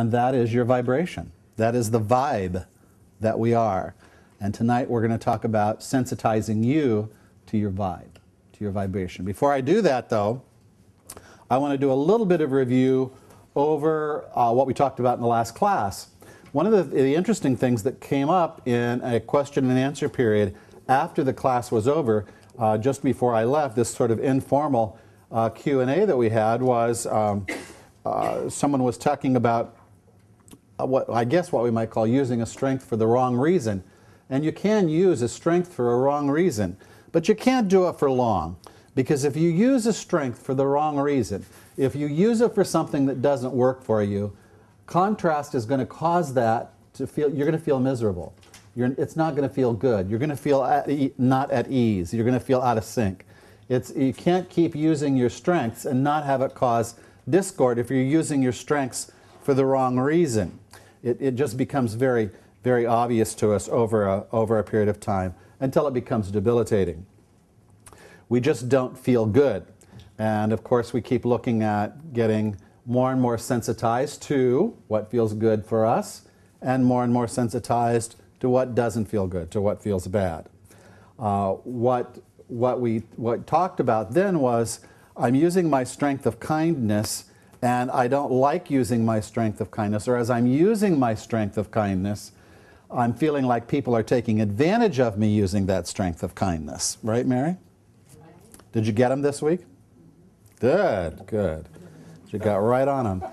And that is your vibration. That is the vibe that we are. And tonight we're going to talk about sensitizing you to your vibe, to your vibration. Before I do that, though, I want to do a little bit of review over what we talked about in the last class. One of the interesting things that came up in a question and answer period after the class was over, just before I left, this sort of informal Q&A that we had was someone was talking about what we might call using a strength for the wrong reason. And you can use a strength for a wrong reason, but you can't do it for long. Because if you use a strength for the wrong reason, if you use it for something that doesn't work for you, contrast is going to cause that to feel, you're going to feel miserable. It's not going to feel good. You're going to feel not at ease. You're going to feel out of sync. You can't keep using your strengths and not have it cause discord if you're using your strengths for the wrong reason. It just becomes very, very obvious to us over a period of time until it becomes debilitating. We just don't feel good. And of course, we keep looking at getting more and more sensitized to what feels good for us and more sensitized to what doesn't feel good, to what feels bad. What talked about then was I'm using my strength of kindness and I don't like using my strength of kindness, or as I'm using my strength of kindness, I'm feeling like people are taking advantage of me using that strength of kindness. Right, Mary? Did you get them this week? Good, good. You got right on them.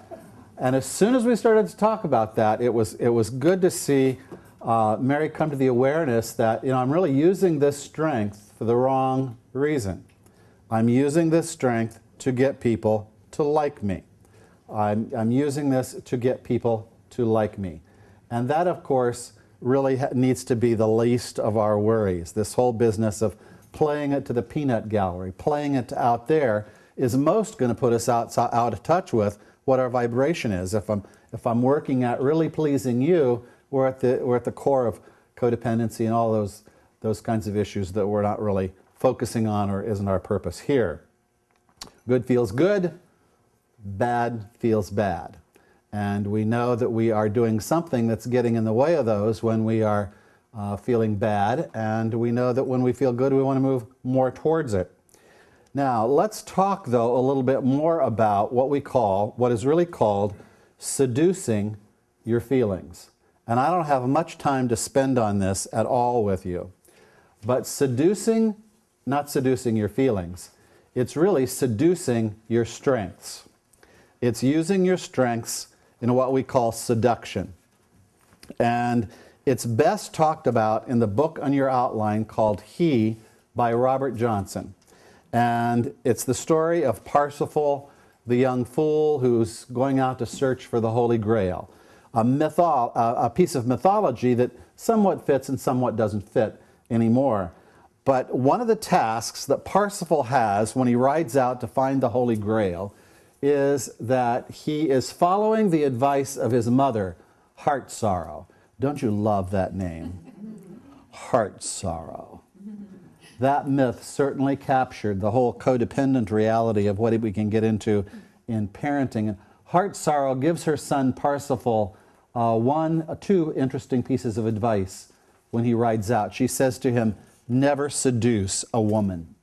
And as soon as we started to talk about that, it was good to see Mary come to the awareness that, I'm really using this strength for the wrong reason. I'm using this strength to get people to like me. I'm using this to get people to like me. And that, of course, really needs to be the least of our worries. This whole business of playing it to the peanut gallery, playing it out there, is most going to put us out of touch with what our vibration is. If I'm working at really pleasing you, we're at the core of codependency and all those kinds of issues that we're not really focusing on or isn't our purpose here. Good feels good, bad feels bad. And we know that we are doing something that's getting in the way of those when we are feeling bad, and we know that when we feel good, we want to move more towards it. Now, let's talk, though, a little bit more about what is really called seducing your feelings. And I don't have much time to spend on this at all with you. But not seducing your feelings, it's really seducing your strengths. It's using your strengths in what we call seduction. And it's best talked about in the book on your outline called He by Robert Johnson. And it's the story of Parsifal, the young fool who's going out to search for the Holy Grail. A piece of mythology that somewhat fits and somewhat doesn't fit anymore. But one of the tasks that Parsifal has when he rides out to find the Holy Grail is that he is following the advice of his mother, Heart Sorrow. Don't you love that name? Heart Sorrow. That myth certainly captured the whole codependent reality of what we can get into in parenting. Heart Sorrow gives her son Parsifal two interesting pieces of advice when he rides out. She says to him, never seduce a woman.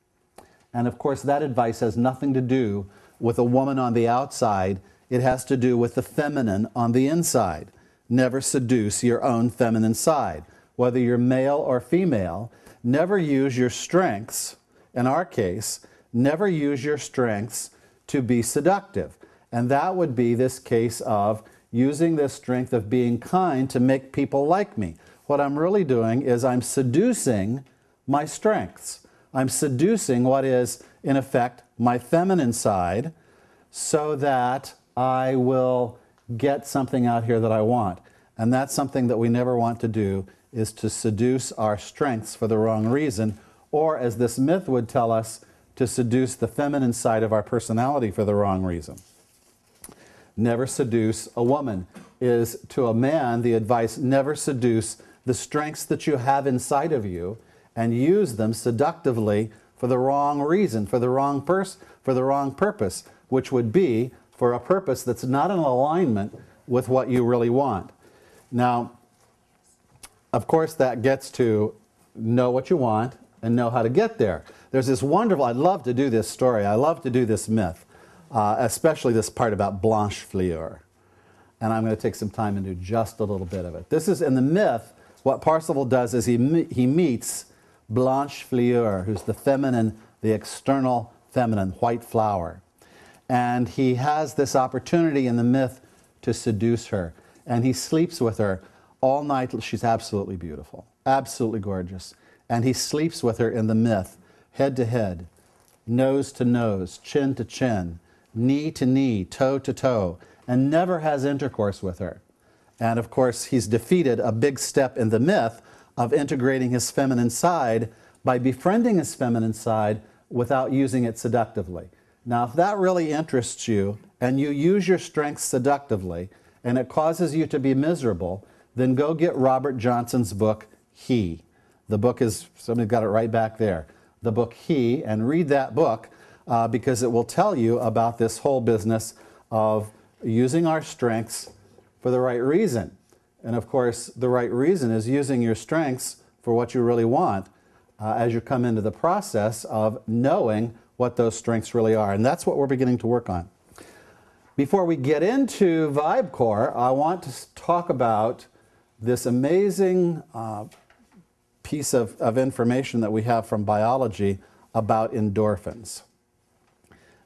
And of course that advice has nothing to do with a woman on the outside. It has to do with the feminine on the inside. Never seduce your own feminine side. Whether you're male or female, never use your strengths, in our case, never use your strengths to be seductive. And that would be this case of using this strength of being kind to make people like me. What I'm really doing is I'm seducing my strengths. I'm seducing what is, in effect, my feminine side so that I will get something out here that I want. And that's something that we never want to do, is to seduce our strengths for the wrong reason, or as this myth would tell us, to seduce the feminine side of our personality for the wrong reason. Never seduce a woman is, to a man, the advice, never seduce the strengths that you have inside of you and use them seductively for the wrong reason, for the wrong purpose, which would be for a purpose that's not in alignment with what you really want. Now, of course, that gets to know what you want and know how to get there. There's this wonderful, I love to do this story, I love to do this myth, especially this part about Blanchefleur. And I'm going to take some time and do just a little bit of it. This is in the myth, what Parsifal does is he meets Blanchefleur, who's the feminine, the external feminine, white flower. And he has this opportunity in the myth to seduce her. And he sleeps with her all night. She's absolutely beautiful, absolutely gorgeous. And he sleeps with her in the myth, head to head, nose to nose, chin to chin, knee to knee, toe to toe, and never has intercourse with her. And of course, he's defeated a big step in the myth of integrating his feminine side by befriending his feminine side without using it seductively. Now, if that really interests you, and you use your strength seductively, and it causes you to be miserable, then go get Robert Johnson's book, He. The book is, somebody got it right back there, the book He, and read that book because it will tell you about this whole business of using our strengths for the right reason. And of course, the right reason is using your strengths for what you really want as you come into the process of knowing what those strengths really are. And that's what we're beginning to work on. Before we get into Vibe Core, I want to talk about this amazing piece of information that we have from biology about endorphins.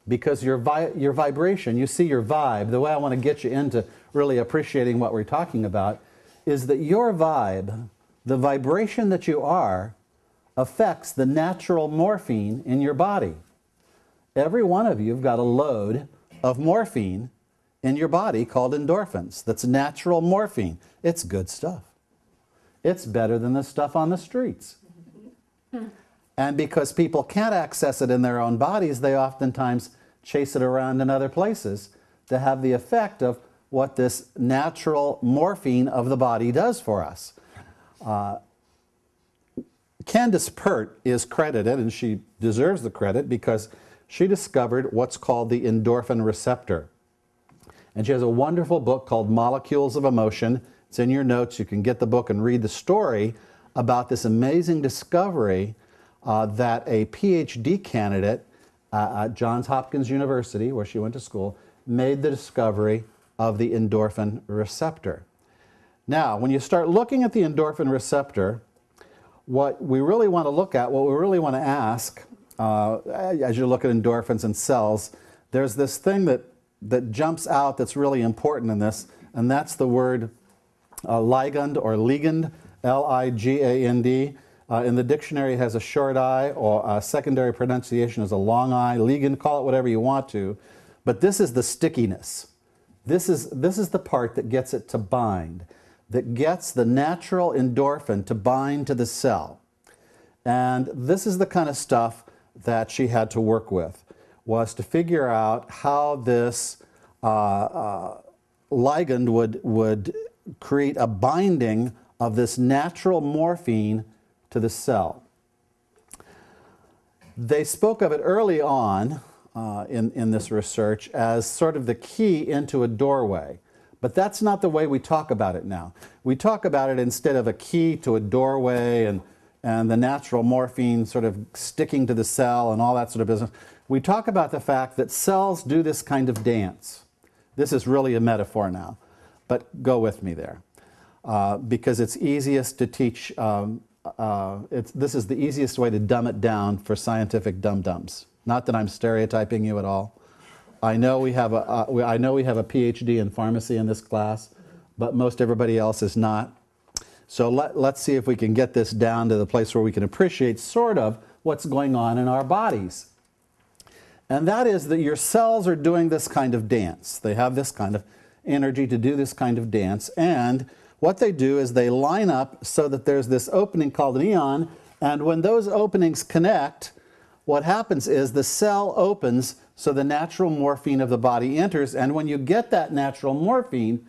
Because your vibration, you see your vibe, the way I want to get you into really appreciating what we're talking about is that your vibe, the vibration that you are, affects the natural morphine in your body. Every one of you have got a load of morphine in your body called endorphins. That's natural morphine. It's good stuff. It's better than the stuff on the streets. And because people can't access it in their own bodies, they oftentimes chase it around in other places to have the effect of what this natural morphine of the body does for us. Candace Pert is credited, and she deserves the credit, because she discovered what's called the endorphin receptor. And she has a wonderful book called Molecules of Emotion. It's in your notes. You can get the book and read the story about this amazing discovery that a PhD candidate at Johns Hopkins University, where she went to school, made the discovery of the endorphin receptor. Now, when you start looking at the endorphin receptor, what we really want to look at, what we really want to ask, as you look at endorphins and cells, there's this thing that jumps out that's really important in this, and that's the word ligand or ligand, L-I-G-A-N-D. In the dictionary, it has a short I, or a secondary pronunciation is a long I. Ligand, call it whatever you want to. But this is the stickiness. This is the part that gets it to bind, that gets the natural endorphin to bind to the cell. And this is the kind of stuff that she had to work with, was to figure out how this ligand would create a binding of this natural morphine to the cell. They spoke of it early on in this research as sort of the key into a doorway. But that's not the way we talk about it now. We talk about it instead of a key to a doorway and the natural morphine sort of sticking to the cell and all that sort of business. We talk about the fact that cells do this kind of dance. This is really a metaphor now, but go with me there. Because it's easiest to teach, this is the easiest way to dumb it down for scientific dum-dums. Not that I'm stereotyping you at all. I know we have a PhD in pharmacy in this class, but most everybody else is not. So let's see if we can get this down to the place where we can appreciate sort of what's going on in our bodies. And that is that your cells are doing this kind of dance. They have this kind of energy to do this kind of dance. And what they do is they line up so that there's this opening called an ion. And when those openings connect, what happens is the cell opens so the natural morphine of the body enters. And when you get that natural morphine,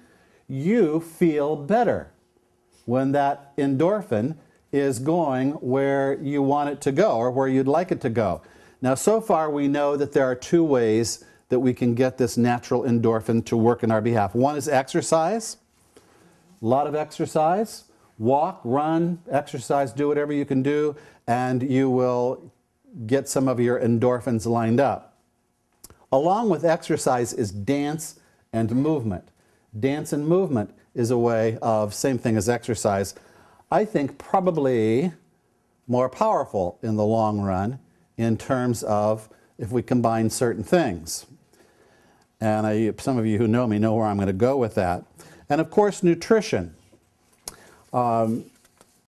you feel better when that endorphin is going where you want it to go or where you'd like it to go. Now, so far we know that there are two ways that we can get this natural endorphin to work in our behalf. One is exercise, a lot of exercise. Walk, run, exercise, do whatever you can do, and you will get some of your endorphins lined up. Along with exercise is dance and movement. Dance and movement is a way of, same thing as exercise, I think probably more powerful in the long run in terms of if we combine certain things. And some of you who know me know where I'm going to go with that. And of course, nutrition.